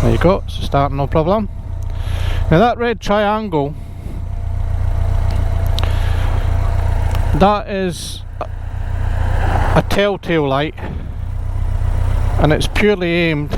There you go, it's starting, no problem. Now that red triangle, that is a telltale light, and it's purely aimed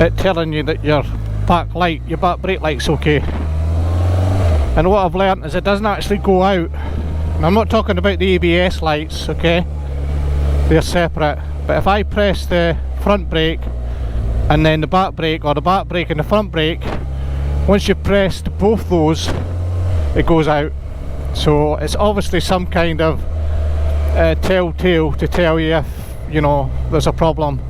at telling you that your back light, your back brake light's okay. And what I've learnt is it doesn't actually go out. And I'm not talking about the ABS lights, okay? They're separate. But if I press the front brake and then the back brake, or the back brake and the front brake, once you've pressed both those, it goes out. So it's obviously some kind of telltale to tell you if, you know, there's a problem.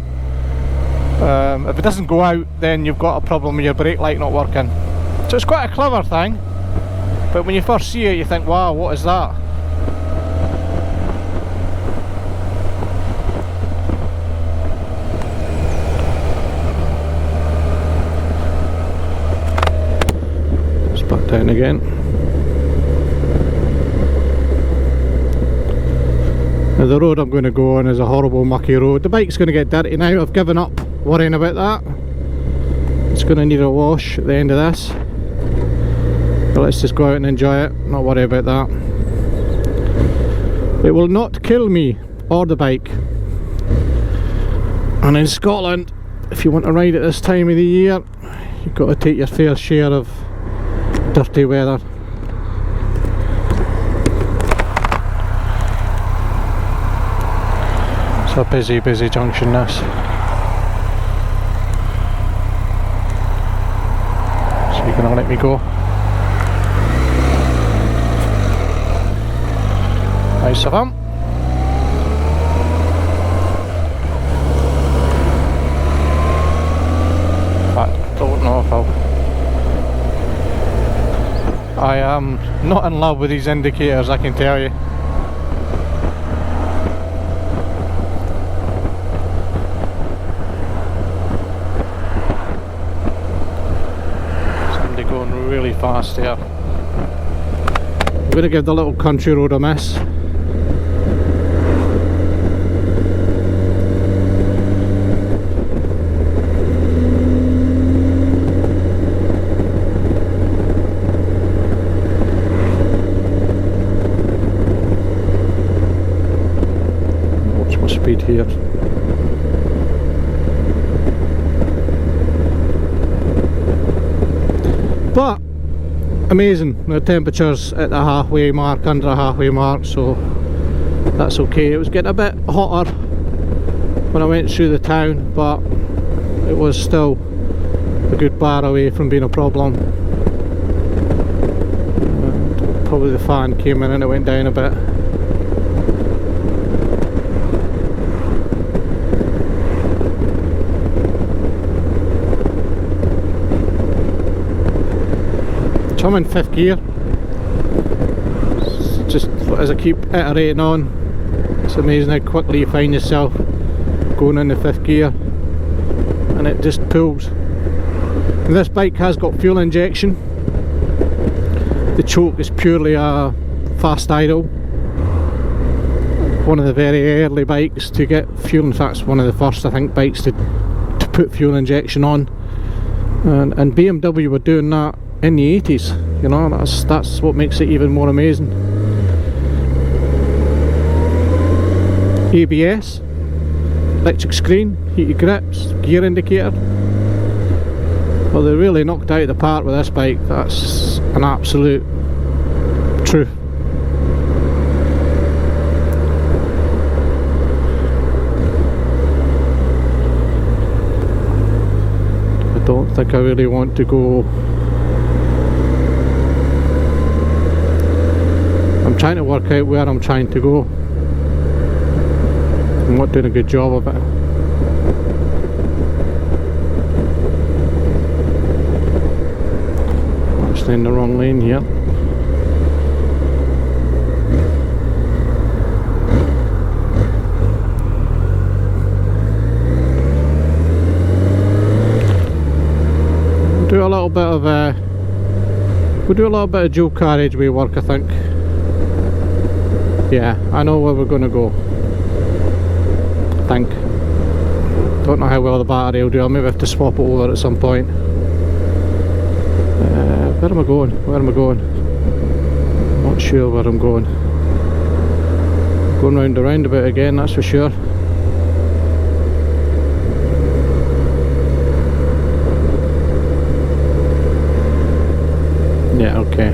If it doesn't go out, then you've got a problem with your brake light not working. So it's quite a clever thing, but when you first see it you think, wow, what is that? Let's back down again. Now the road I'm going to go on is a horrible mucky road. The bike's going to get dirty now. I've given up worrying about that. It's going to need a wash at the end of this, but let's just go out and enjoy it, not worry about that. It will not kill me or the bike. And in Scotland, if you want to ride at this time of the year, you've got to take your fair share of dirty weather. It's a busy junction, this. So you're gonna let me go? Nice of him. I don't know if I am not in love with these indicators, I can tell you. Going really fast here. I'm going to give the little country road a miss. Watch my speed here. But amazing, the temperature's at the halfway mark, under a halfway mark, so that's okay. It was getting a bit hotter when I went through the town, but it was still a good bar away from being a problem. And probably the fan came in and it went down a bit. So I'm in 5th gear, just as I keep iterating on, it's amazing how quickly you find yourself going into 5th gear and it just pulls. And this bike has got fuel injection. The choke is purely a fast idle. One of the very early bikes to get fuel, in fact one of the first I think bikes to put fuel injection on, and BMW were doing that in the 80s, you know, that's what makes it even more amazing. ABS, electric screen, heated grips, gear indicator. Well, they really knocked out the park with this bike. That's an absolute truth. I don't think I really want to go. I'm trying to work out where I'm trying to go. I'm not doing a good job of it. Actually in the wrong lane here. bit of we'll do a little bit of dual carriageway work, I think. Yeah, I know where we're going to go. I think. Don't know how well the battery will do. I'll maybe have to swap it over at some point. Where am I going? Where am I going? Not sure where I'm going. Going round the roundabout again, that's for sure. Yeah, okay.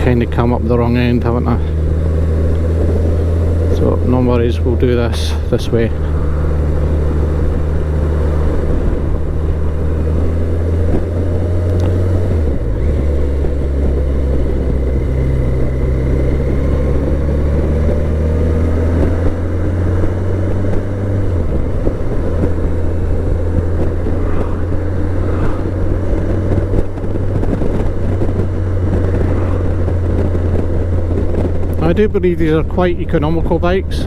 Kind of come up the wrong end, haven't I? So, no worries, we'll do this way. I do believe these are quite economical bikes.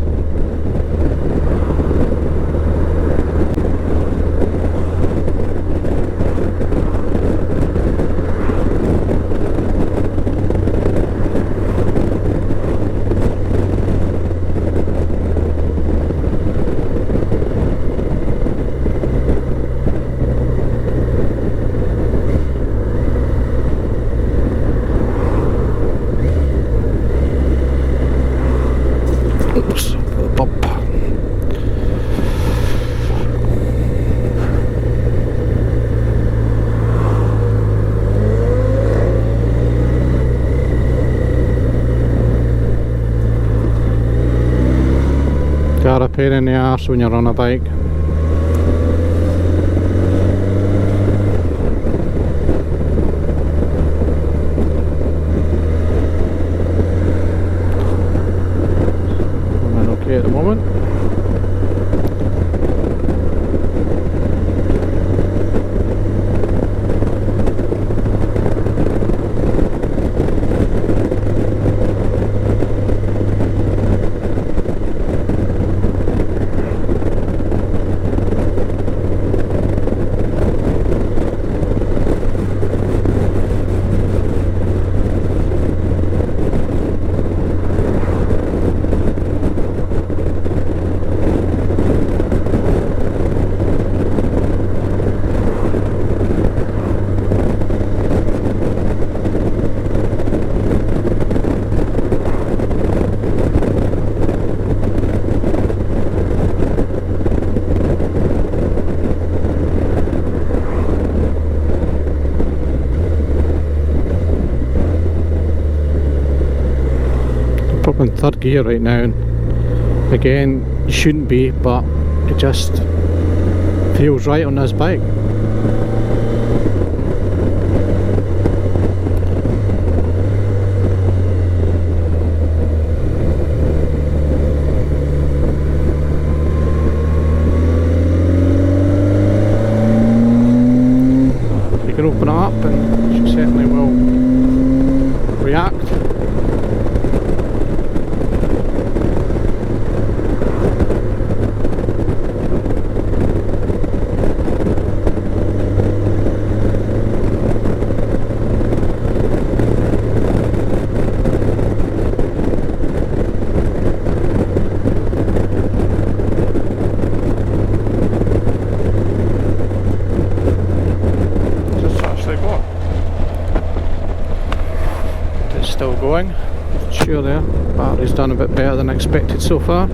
Got a pain in the arse when you're on a bike. I'm okay at the moment. In third gear right now, and again, you shouldn't be, but it just feels right on this bike. You can open it up and she certainly will react. Still going, sure there, battery's done a bit better than expected so far.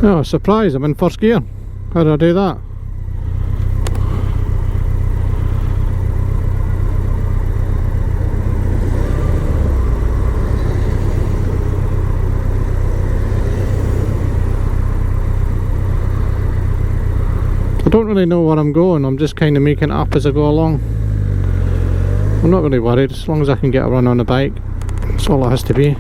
Oh, surprise, I'm in first gear. How did I do that? I don't really know where I'm going, I'm just kind of making it up as I go along. I'm not really worried, as long as I can get a run on the bike. That's all it has to be.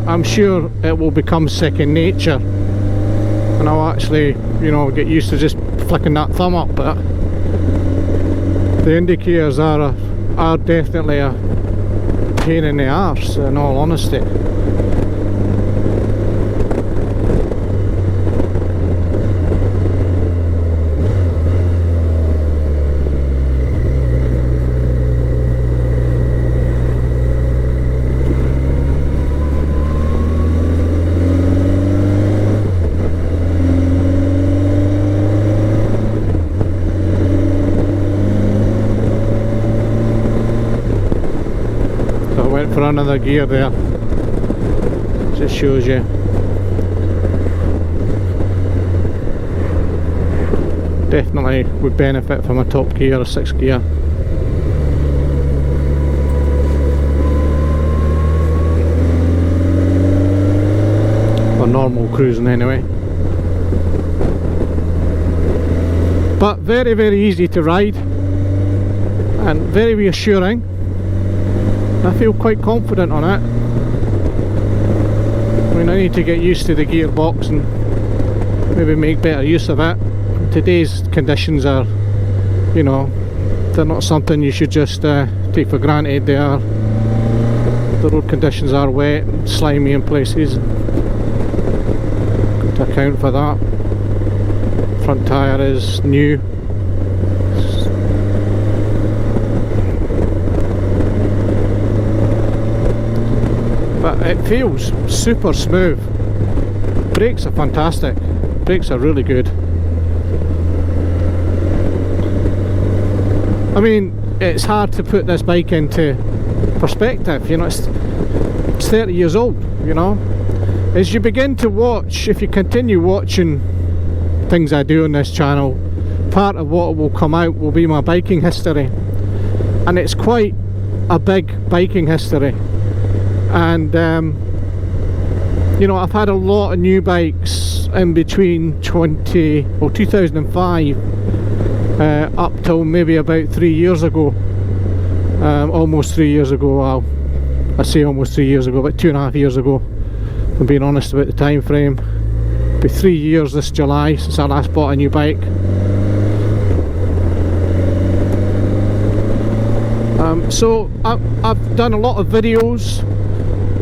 I'm sure it will become second nature and I'll actually, you know, get used to just flicking that thumb up, but the indicators are definitely a pain in the arse, in all honesty. For another gear there, just shows you. Definitely would benefit from a top gear or 6th gear. For normal cruising anyway. But very, very easy to ride and very reassuring. I feel quite confident on it. I mean, I need to get used to the gearbox and maybe make better use of it. Today's conditions are, you know, they're not something you should just take for granted. The road conditions are wet and slimy in places. Got to account for that. Front tyre is new. But it feels super smooth. Brakes are fantastic. Brakes are really good. I mean, it's hard to put this bike into perspective, you know, it's 30 years old, you know. As you begin to watch, if you continue watching things I do on this channel, part of what will come out will be my biking history. And it's quite a big biking history. And you know, I've had a lot of new bikes in between 2005 up till maybe about 3 years ago, almost 3 years ago. Well, I say almost 3 years ago, about 2.5 years ago, if I'm being honest about the time frame. It'll be 3 years this July since I last bought a new bike. So I've done a lot of videos,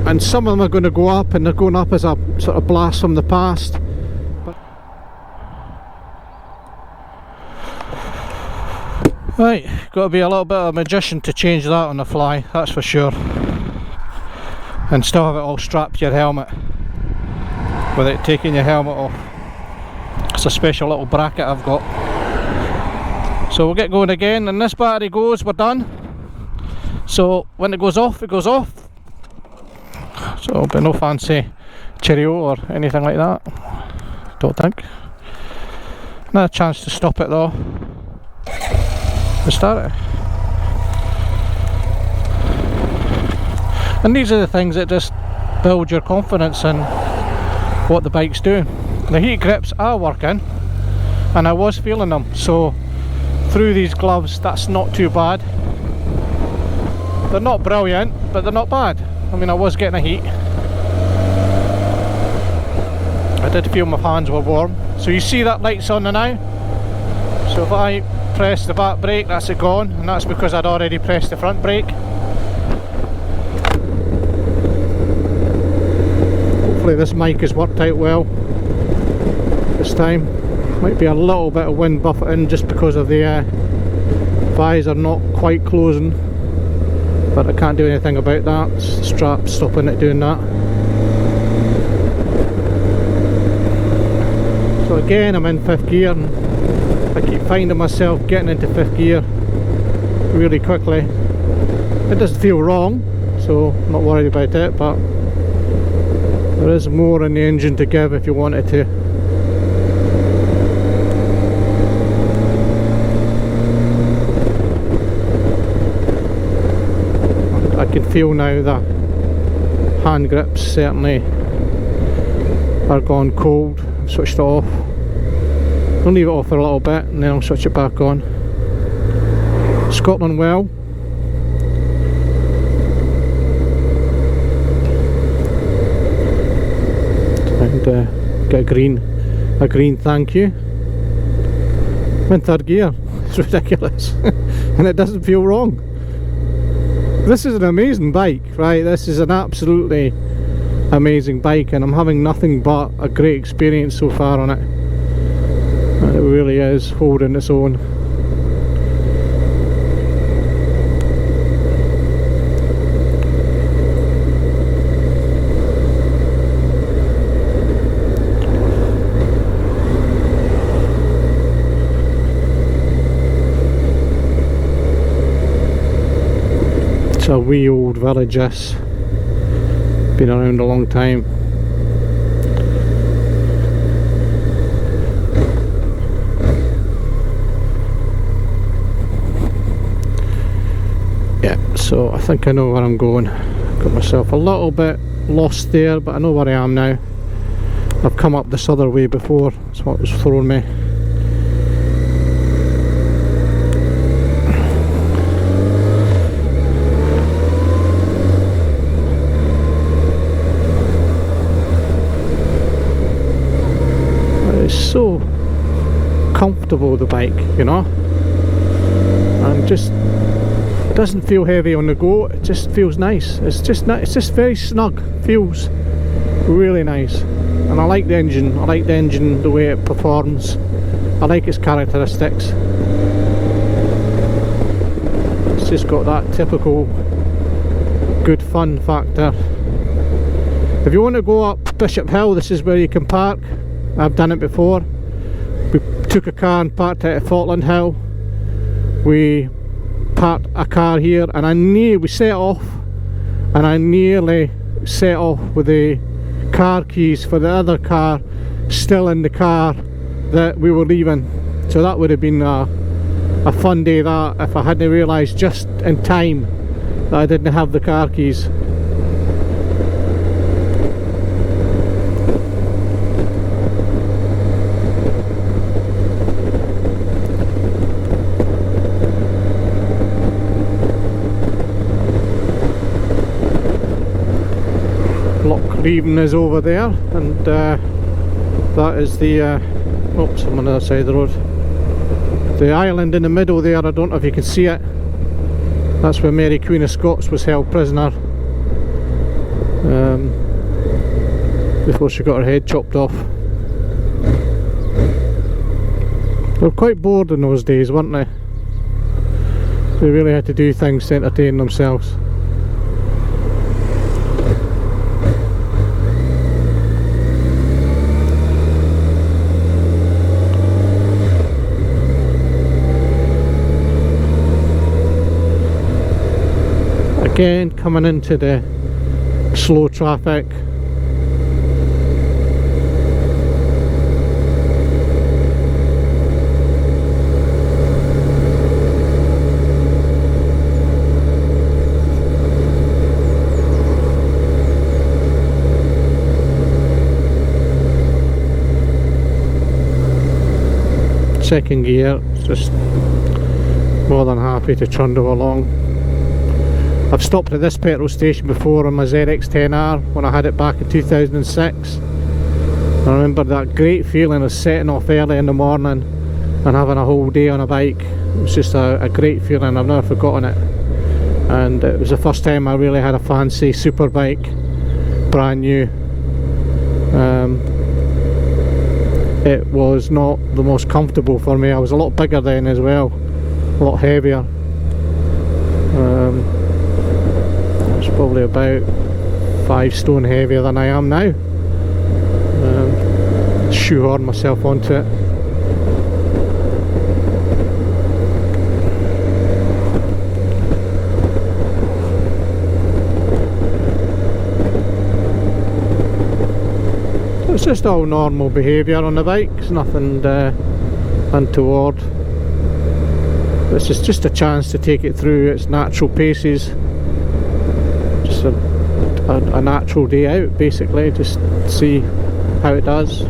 and some of them are going to go up, and they're going up as a sort of blast from the past. Right, got to be a little bit of a magician to change that on the fly, that's for sure. And still have it all strapped to your helmet without taking your helmet off. It's a special little bracket I've got. So we'll get going again, and this battery goes, we're done. So when it goes off, it goes off. So it'll be no fancy cheerio or anything like that, don't think. Another chance to stop it though. Start it. And these are the things that just build your confidence in what the bike's doing. The heat grips are working, and I was feeling them, so through these gloves that's not too bad. They're not brilliant, but they're not bad. I mean, I was getting a heat. I did feel my hands were warm. So you see that light's on now. So if I press the back brake, that's it gone, and that's because I'd already pressed the front brake. Hopefully this mic has worked out well this time. Might be a little bit of wind buffeting just because of the visor not quite closing, but I can't do anything about that. It's the strap stopping it doing that. So again, I'm in 5th gear and I keep finding myself getting into 5th gear really quickly. It doesn't feel wrong, so I'm not worried about it, but there is more in the engine to give if you want it to. I can feel now that hand grips certainly are gone cold. I've switched it off. I'll leave it off for a little bit and then I'll switch it back on. Scotland well. And get a green thank you. I'm in 3rd gear. It's ridiculous. And it doesn't feel wrong. This is an amazing bike, right? This is an absolutely amazing bike, and I'm having nothing but a great experience so far on it. And it really is holding its own. It's a wee old village, this. Been around a long time. Yeah, so I think I know where I'm going. Got myself a little bit lost there, but I know where I am now. I've come up this other way before, that's what was throwing me. So comfortable, the bike, you know, and just it doesn't feel heavy on the go. It just feels nice. It's just very snug. Feels really nice, and I like the engine. I like the engine, the way it performs. I like its characteristics. It's just got that typical good fun factor. If you want to go up Bishop Hill, this is where you can park. I've done it before. We took a car and parked it at Falkland Hill. We parked a car here, and we set off, and I nearly set off with the car keys for the other car still in the car that we were leaving. So that would have been a fun day, that, if I hadn't realised just in time that I didn't have the car keys. Leaving is over there, and that is the oops, I'm on the other side of the road. The island in the middle there, I don't know if you can see it. That's where Mary Queen of Scots was held prisoner before she got her head chopped off. They were quite bored in those days, weren't they? They really had to do things to entertain themselves. Again, coming into the slow traffic. Second gear, just more than happy to trundle along. I've stopped at this petrol station before on my ZX-10R when I had it back in 2006. I remember that great feeling of setting off early in the morning and having a whole day on a bike. It was just a great feeling, I've never forgotten it. And it was the first time I really had a fancy super bike, brand new. it was not the most comfortable for me. I was a lot bigger then as well, a lot heavier. I was probably about 5 stone heavier than I am now. Shoehorned myself onto it. It's just all normal behaviour on the bike. It's nothing untoward. This is just a chance to take it through its natural paces. Just a natural day out, basically, just see how it does.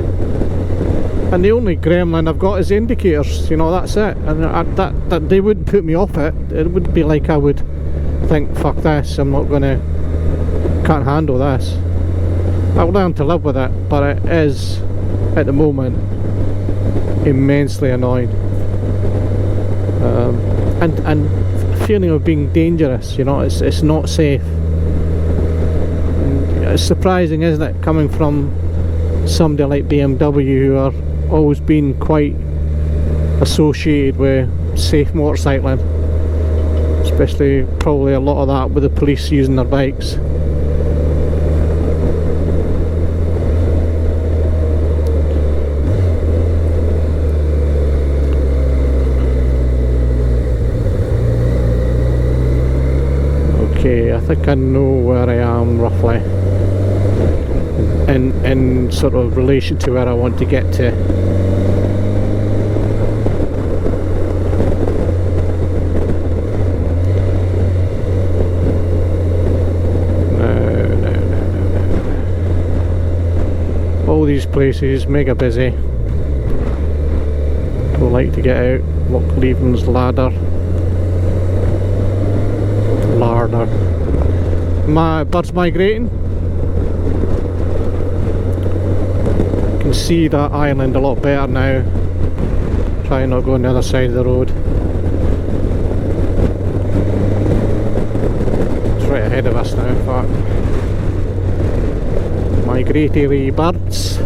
And the only gremlin I've got is indicators, you know, that's it. And that they wouldn't put me off it. It would be like I would think, fuck this, I'm not gonna, can't handle this. I'll learn to live with it, but it is, at the moment, immensely annoying. And feeling of being dangerous, you know, it's not safe. And it's surprising, isn't it, coming from somebody like BMW, who are always been quite associated with safe motorcycling, especially probably a lot of that with the police using their bikes. Okay, I think I know where I am roughly in sort of relation to where I want to get to. No. All these places, mega busy. Don't like to get out. Lochleven's ladder. My bird's migrating. You can see that island a lot better now. Try not to go on the other side of the road. It's right ahead of us now, in fact. Migratory birds.